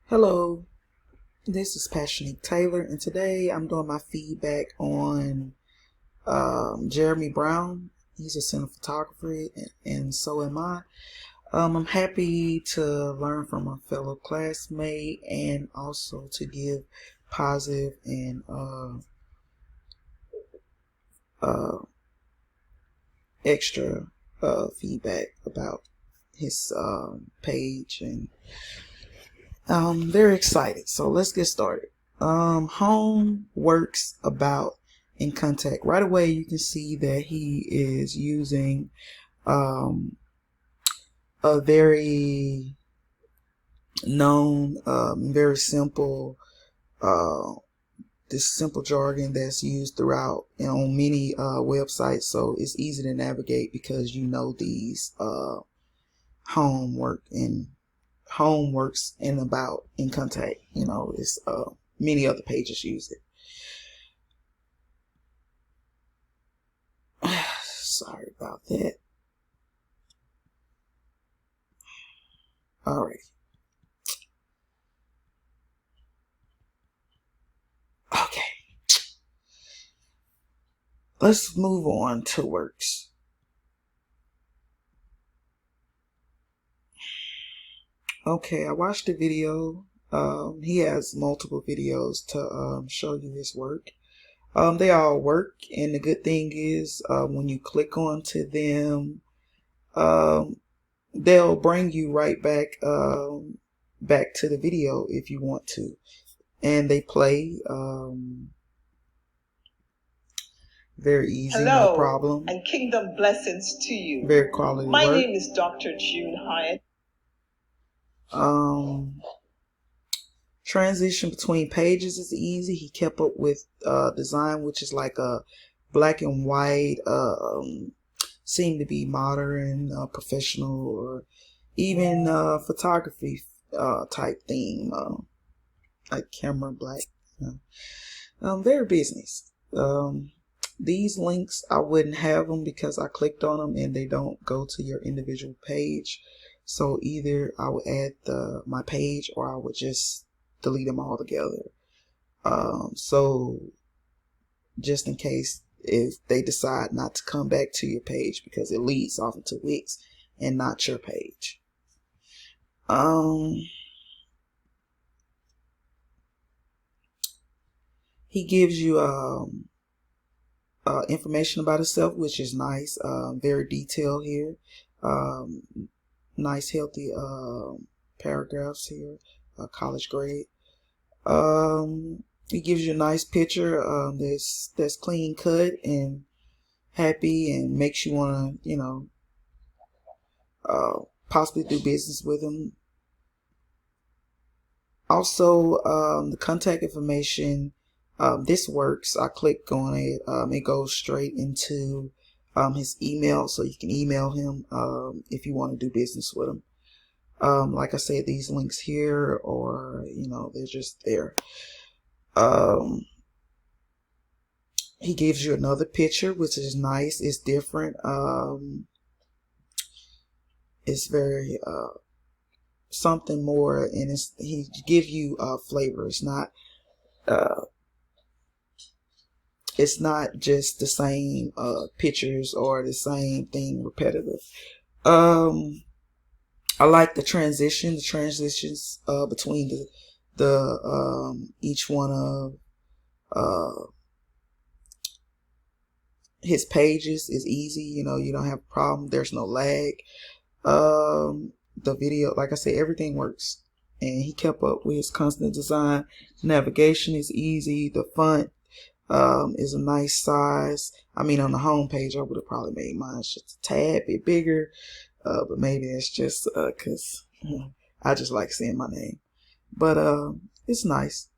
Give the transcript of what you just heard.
Hello, this is Passionate Taylor, and today I'm doing my feedback on Jeremy Brown. He's a cinematographer, and so am I. I'm happy to learn from a fellow classmate and also to give positive and uh, extra feedback about his page, and I'm very excited. So let's get started. Home works about in contact. Right away, you can see that he is using a very known, very simple, uh, this simple jargon that's used throughout and on many websites. So it's easy to navigate because you know these homework and homeworks and about in contact. You know, it's many other pages use it. Sorry about that. All right. Okay. Let's move on to works. Okay, I watched the video. He has multiple videos to show you his work. They all work, and the good thing is when you click onto them, um, they'll bring you right back back to the video if you want to, and they play very easy, no problem. And kingdom blessings to you. Very quality My work. name is Dr. June Hyatt. Transition between pages is easy. He kept up with design, which is like a black and white, seem to be modern, professional, or even photography type theme, like camera black. Very business. These links, I wouldn't have them because I clicked on them and they don't go to your individual page. So either I would add my page or I would just delete them all together. So just in case if they decide not to come back to your page because it leads off into Wix and not your page. He gives you information about himself, which is nice. Very detailed here. Nice healthy paragraphs here. College grade. He gives you a nice picture that's clean cut and happy and makes you want to, you know, possibly do business with him. Also, the contact information, this works. I click on it. It goes straight into his email, so you can email him if you want to do business with him. Like I said, these links here, or you know, they're just there. He gives you another picture, which is nice. It's different. It's very something more, and he gives you flavor. It's not just the same pictures or the same thing repetitive. I like the transitions between the each one of his pages is easy. You know, you don't have a problem. There's no lag. The video, like I said, everything works, and he kept up with his constant design. Navigation is easy. The font is a nice size. I mean, on the home page, I would have probably made mine just a tad bit bigger, but maybe it's just because I just like seeing my name. But it's nice.